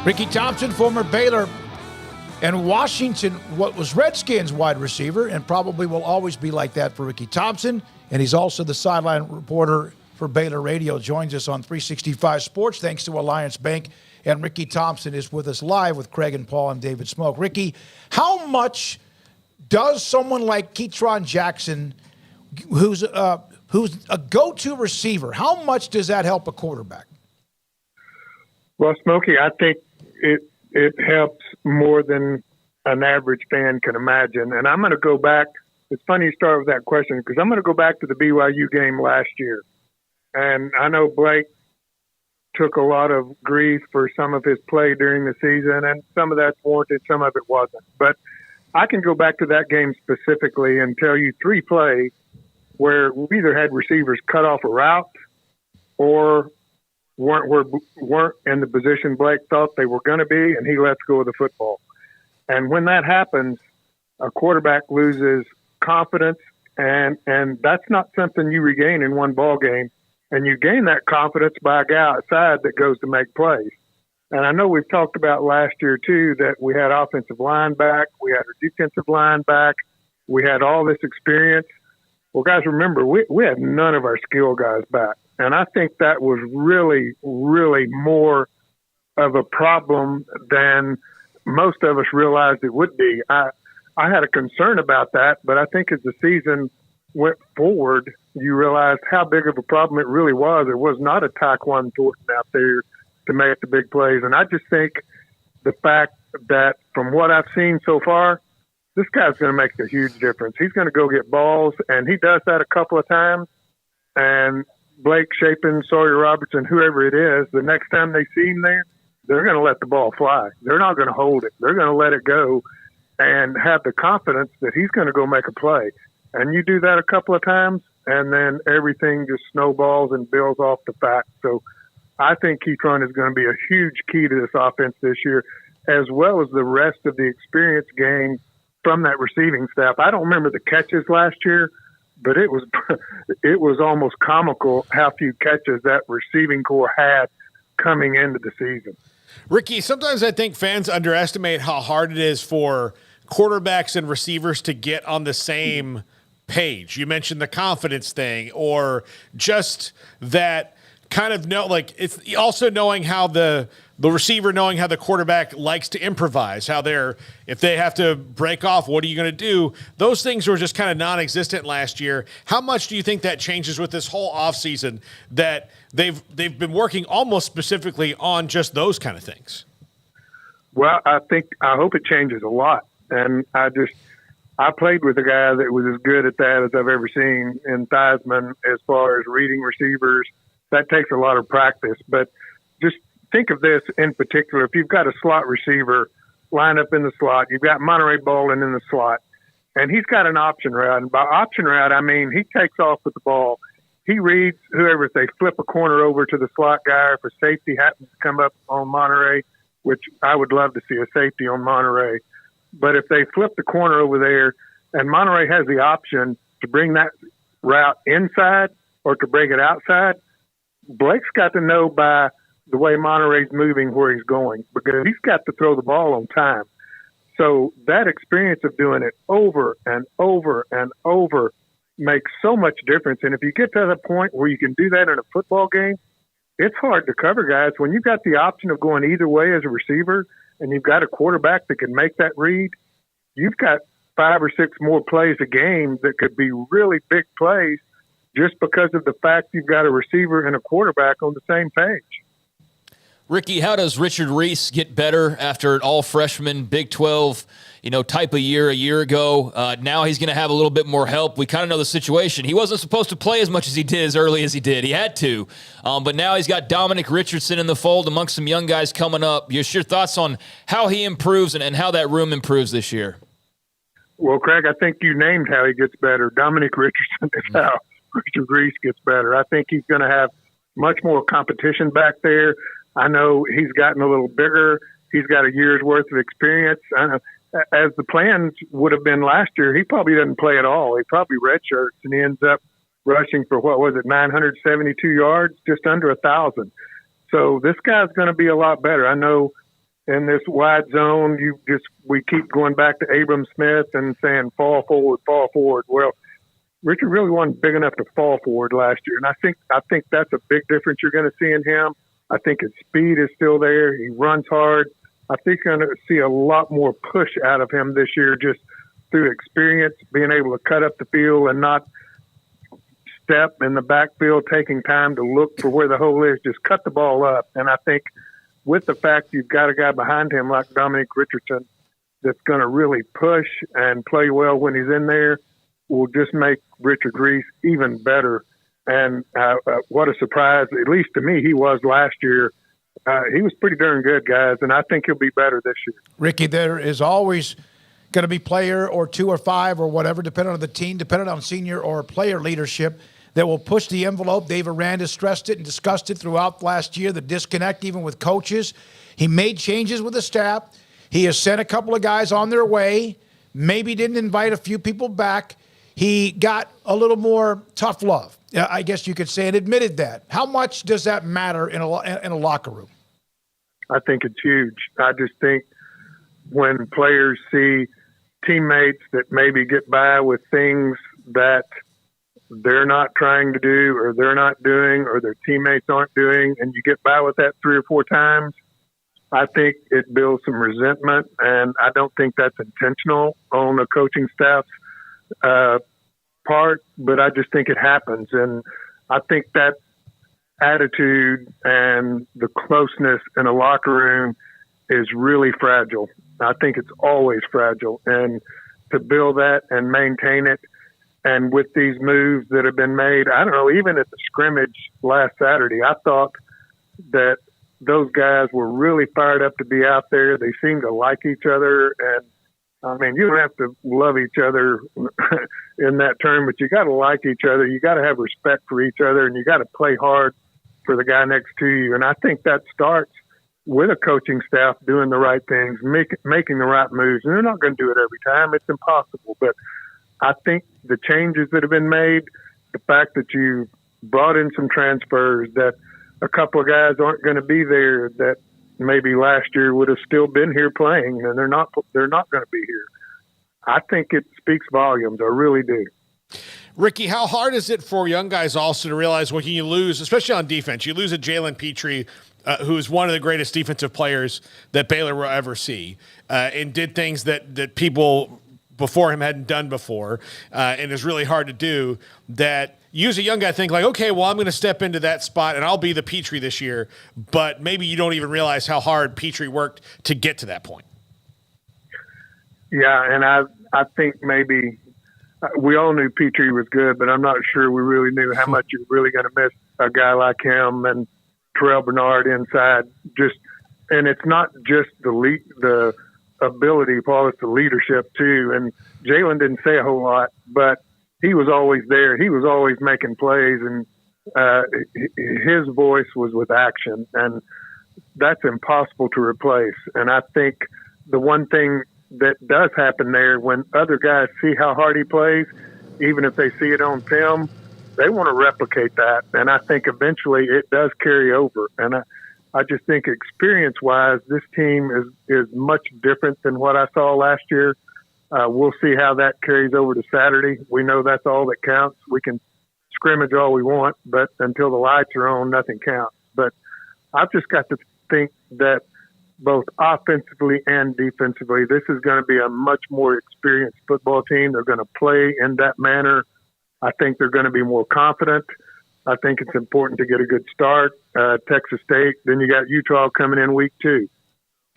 Ricky Thompson, former Baylor and Washington, what was Redskins wide receiver, and probably will always be like that for Ricky Thompson. And he's also the sideline reporter for Baylor Radio, joins us on 365 Sports, thanks to Alliance Bank. And Ricky Thompson is with us live with Craig and Paul and David Smoke. Ricky, how much does someone like Ketron Jackson, who's a go-to receiver, how much does that help a quarterback? Well, Smokey, I think it helps more than an average fan can imagine. And I'm going to go back. It's funny you start with that question because I'm going to go back to the BYU game last year. And I know Blake took a lot of grief for some of his play during the season, and some of that's warranted, some of it wasn't. But I can go back to that game specifically and tell you 3 plays where we either had receivers cut off a route or weren't in the position Blake thought they were going to be, and he lets go of the football. And when that happens, a quarterback loses confidence, and that's not something you regain in one ball game. And you gain that confidence by a guy outside that goes to make plays. And I know we've talked about last year, too, that we had offensive line back, we had our defensive line back, we had all this experience. Well, guys, remember, we had none of our skill guys back. And I think that was really, really more of a problem than most of us realized it would be. I had a concern about that, but I think as the season went forward, you realized how big of a problem it really was. It was not a Taekwondo Thornton out there to make the big plays. And I just think the fact that from what I've seen so far, this guy's going to make a huge difference. He's going to go get balls, and he does that a couple of times. And Blake Shapen, Sawyer Robertson, whoever it is, the next time they see him there, they're going to let the ball fly. They're not going to hold it. They're going to let it go and have the confidence that he's going to go make a play. And you do that a couple of times, and then everything just snowballs and builds off the fact. So I think Ketron is going to be a huge key to this offense this year, as well as the rest of the experience gained from that receiving staff. I don't remember the catches last year, but it was almost comical how few catches that receiving corps had coming into the season. Ricky, sometimes I think fans underestimate how hard it is for quarterbacks and receivers to get on the same page. You mentioned the confidence thing, or just that kind of it's also knowing how the receiver knowing how the quarterback likes to improvise, if they have to break off, what are you going to do? Those things were just kind of non-existent last year. How much do you think that changes with this whole offseason, that they've been working almost specifically on just those kind of things? Well, I hope it changes a lot. And I played with a guy that was as good at that as I've ever seen in Theismann as far as reading receivers. That takes a lot of practice. But just think of this in particular. If you've got a slot receiver lined up in the slot, you've got Monterey Bowling in the slot, and he's got an option route. And by option route, I mean he takes off with the ball. He reads whoever, if they flip a corner over to the slot guy, if a safety happens to come up on Monterey, which I would love to see a safety on Monterey. But if they flip the corner over there and Monterey has the option to bring that route inside or to bring it outside, Blake's got to know by the way Monterey's moving where he's going, because he's got to throw the ball on time. So that experience of doing it over and over and over makes so much difference. And if you get to the point where you can do that in a football game, it's hard to cover, guys. When you've got the option of going either way as a receiver and you've got a quarterback that can make that read, you've got 5 or 6 more plays a game that could be really big plays just because of the fact you've got a receiver and a quarterback on the same page. Ricky, how does Richard Reese get better after an all-freshman Big 12, type of year a year ago? Now he's going to have a little bit more help. We kind of know the situation. He wasn't supposed to play as much as he did, as early as he did. He had to. But now he's got Dominic Richardson in the fold amongst some young guys coming up. Your thoughts on how he improves and how that room improves this year? Well, Craig, I think you named how he gets better. Dominic Richardson is how Richard Reese gets better. I think he's going to have much more competition back there. I know he's gotten a little bigger. He's got a year's worth of experience. As the plans would have been last year, he probably doesn't play at all. He probably redshirts, and he ends up rushing for, 972 yards, just under 1,000. So this guy's going to be a lot better. I know in this wide zone, we keep going back to Abram Smith and saying fall forward, fall forward. Well, Richard really wasn't big enough to fall forward last year, and I think that's a big difference you're going to see in him. I think his speed is still there. He runs hard. I think you're going to see a lot more push out of him this year, just through experience, being able to cut up the field and not step in the backfield, taking time to look for where the hole is, just cut the ball up. And I think with the fact you've got a guy behind him like Dominic Richardson that's going to really push and play well when he's in there, will just make Richard Reese even better. And what a surprise, at least to me, he was last year. He was pretty darn good, guys, and I think he'll be better this year. Ricky, there is always going to be player or 2 or 5 or whatever, depending on the team, depending on senior or player leadership, that will push the envelope. Dave Aranda stressed it and discussed it throughout last year, the disconnect even with coaches. He made changes with the staff. He has sent a couple of guys on their way, maybe didn't invite a few people back. He got a little more tough love, I guess you could say, and admitted that. How much does that matter in a locker room? I think it's huge. I just think when players see teammates that maybe get by with things that they're not trying to do or they're not doing or their teammates aren't doing, and you get by with that 3 or 4 times, I think it builds some resentment, and I don't think that's intentional on the coaching staff's part, but I just think it happens. And I think that attitude and the closeness in a locker room is really fragile. I think it's always fragile. And to build that and maintain it, and with these moves that have been made, I don't know, even at the scrimmage last Saturday, I thought that those guys were really fired up to be out there. They seem to like each other. And I mean, you don't have to love each other in that term, but you got to like each other. You got to have respect for each other, and you got to play hard for the guy next to you. And I think that starts with a coaching staff doing the right things, making the right moves. And they're not going to do it every time. It's impossible. But I think the changes that have been made, the fact that you brought in some transfers, that a couple of guys aren't going to be there that maybe last year would have still been here playing, and they're not going to be here. I think it speaks volumes. I really do. Ricky, how hard is it for young guys also to realize when you lose, especially on defense, you lose a Jalen Petrie, who's one of the greatest defensive players that Baylor will ever see, and did things that people before him hadn't done before, and is really hard to do, that you as a young guy think like, okay, well, I'm going to step into that spot and I'll be the Petrie this year, but maybe you don't even realize how hard Petrie worked to get to that point. Yeah, and I think maybe we all knew Petrie was good, but I'm not sure we really knew how much you're really going to miss a guy like him and Terrell Bernard inside. And it's not just the ability, Paul, it's the leadership too. And Jalen didn't say a whole lot, but he was always there. He was always making plays, and his voice was with action, and that's impossible to replace. And I think the one thing that does happen there, when other guys see how hard he plays, even if they see it on film, they want to replicate that. And I think eventually it does carry over. And I just think experience-wise, this team is much different than what I saw last year. We'll see how that carries over to Saturday. We know that's all that counts. We can scrimmage all we want, but until the lights are on, nothing counts. But I've just got to think that both offensively and defensively, this is going to be a much more experienced football team. They're going to play in that manner. I think they're going to be more confident. I think it's important to get a good start. Texas State, then you got Utah coming in week 2.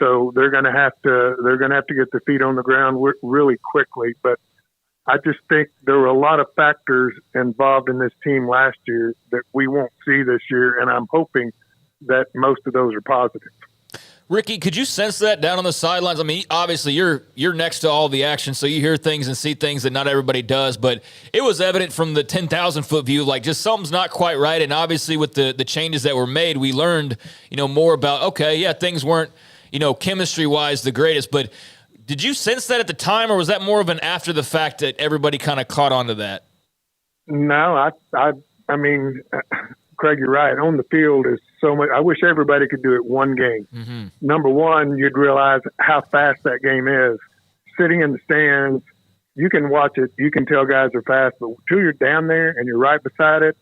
So they're going to have to get their feet on the ground really quickly. But I just think there were a lot of factors involved in this team last year that we won't see this year, and I'm hoping that most of those are positive. Ricky, could you sense that down on the sidelines? I mean, obviously you're next to all the action, so you hear things and see things that not everybody does, but it was evident from the 10,000-foot view, like just something's not quite right. And obviously with the changes that were made, we learned, more about, okay, yeah, things weren't, chemistry-wise the greatest, but did you sense that at the time, or was that more of an after the fact that everybody kind of caught on to that? No, I mean, Craig, you're right. On the field is so much. I wish everybody could do it one game. Mm-hmm. Number one, you'd realize how fast that game is. Sitting in the stands, you can watch it. You can tell guys are fast, but until you're down there and you're right beside it,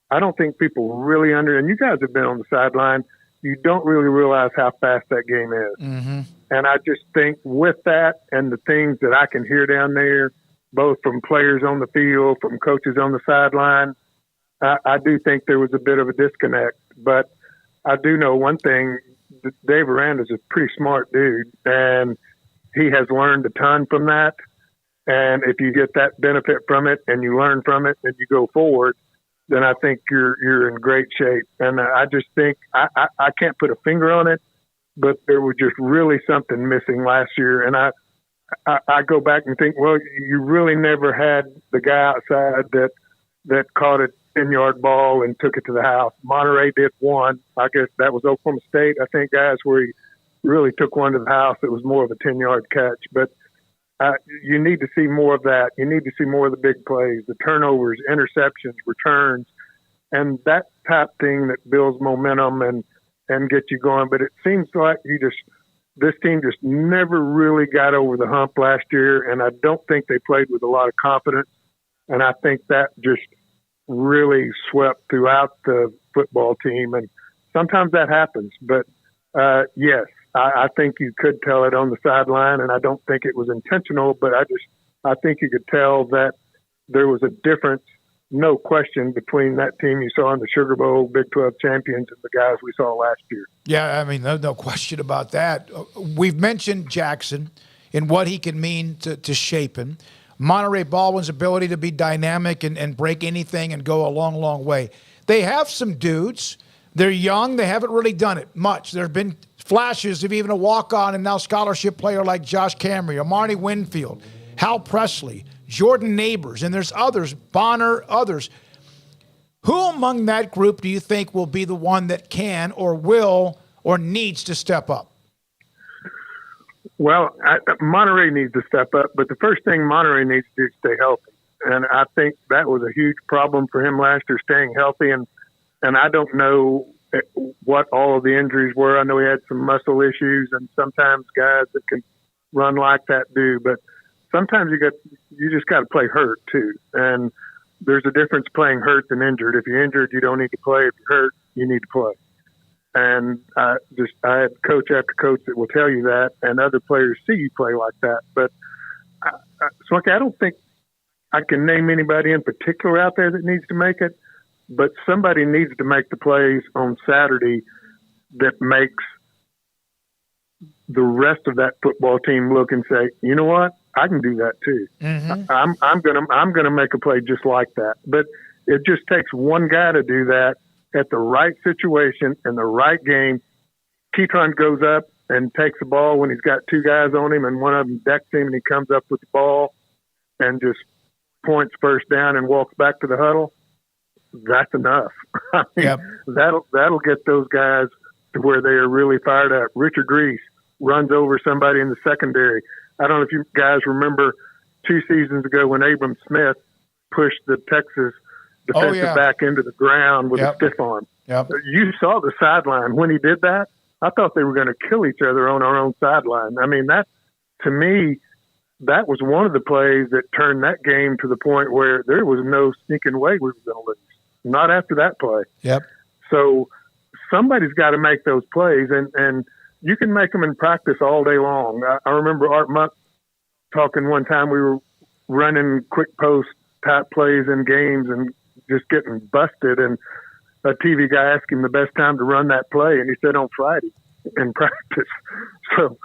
I don't think people really and you guys have been on the sideline, you don't really realize how fast that game is. Mm-hmm. And I just think with that and the things that I can hear down there, both from players on the field, from coaches on the sideline, I do think there was a bit of a disconnect. But I do know one thing, Dave Aranda's a pretty smart dude, and he has learned a ton from that. And if you get that benefit from it and you learn from it and you go forward, then I think you're in great shape. And I just think I can't put a finger on it, but there was just really something missing last year. And I go back and think, well, you really never had the guy outside that caught a 10-yard ball and took it to the house. Monterey did one. I guess that was Oklahoma State. I think, guys, where he really took one to the house. It was more of a 10-yard catch. But you need to see more of that. You need to see more of the big plays, the turnovers, interceptions, returns, and that type thing that builds momentum and gets you going. But it seems like this team just never really got over the hump last year, and I don't think they played with a lot of confidence. And I think that just really swept throughout the football team. And sometimes that happens. But, yes, I think you could tell it on the sideline, and I don't think it was intentional, but I think you could tell that there was a difference, no question, between that team you saw in the Sugar Bowl, Big 12 champions, and the guys we saw last year. Yeah, I mean, no question about that. We've mentioned Jackson and what he can mean to Shapen. Monterey Baldwin's ability to be dynamic and break anything and go a long, long way. They have some dudes. They're young. They haven't really done it much. There have been flashes of even a walk-on and now scholarship player like Josh Camry, Amari Winfield, Hal Presley, Jordan Neighbors, and there's others, Bonner, others. Who among that group do you think will be the one that can or will or needs to step up? Well, Monterey needs to step up, but the first thing Monterey needs to do is stay healthy. And I think that was a huge problem for him last year, staying healthy. And I don't know what all of the injuries were. I know he had some muscle issues, and sometimes guys that can run like that do. But sometimes you just got to play hurt too. And there's a difference playing hurt than injured. If you're injured, you don't need to play. If you're hurt, you need to play. And I had coach after coach that will tell you that, and other players see you play like that. But Smoky, I don't think I can name anybody in particular out there that needs to make it, but somebody needs to make the plays on Saturday that makes the rest of that football team look and say, you know what, I can do that too. Mm-hmm. I'm gonna make a play just like that. But it just takes one guy to do that at the right situation in the right game. Ketron goes up and takes the ball when he's got two guys on him, and one of them decks him, and he comes up with the ball and just points first down and walks back to the huddle. That's enough. I mean, yep. That'll get those guys to where they are really fired up. Richard Reese runs over somebody in the secondary. I don't know if you guys remember 2 seasons ago when Abram Smith pushed the Texas defensive back into the ground with a stiff arm. Yep. You saw the sideline when he did that. I thought they were going to kill each other on our own sideline. I mean, that, to me, that was one of the plays that turned that game to the point where there was no sneaking way we were going to lose. Not after that play. Yep. So somebody's got to make those plays, and you can make them in practice all day long. I remember Art Monk talking one time. We were running quick post type plays in games and just getting busted, and a TV guy asked him the best time to run that play, and he said on Friday in practice. So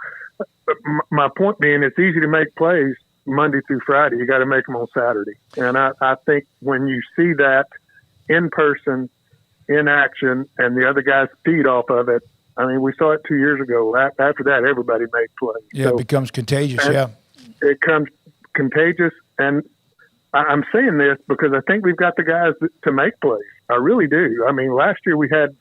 my point being, it's easy to make plays Monday through Friday. You got to make them on Saturday. And I think when you see that in person, in action, and the other guys feed off of it, I mean, we saw it 2 years ago. After that, everybody made plays. Yeah, so, it becomes contagious, It becomes contagious, and I'm saying this because I think we've got the guys to make plays. I really do. I mean, last year we had,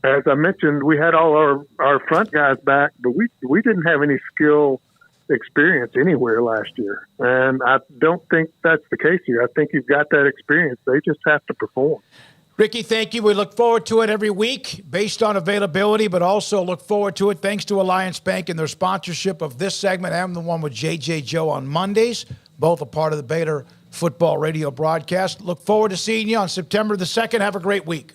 as I mentioned, we had all our front guys back, but we didn't have any skill experience anywhere last year. And I don't think that's the case here. I think you've got that experience. They just have to perform. Ricky, thank you. We look forward to it every week based on availability, but also look forward to it thanks to Alliance Bank and their sponsorship of this segment and the one with J.J. Joe on Mondays, both a part of the Baylor Football radio broadcast. Look forward to seeing you on September the 2nd. Have a great week.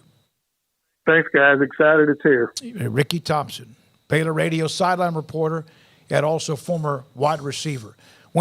Thanks, guys. Excited it's here. Ricky Thompson, Baylor radio sideline reporter and also former wide receiver.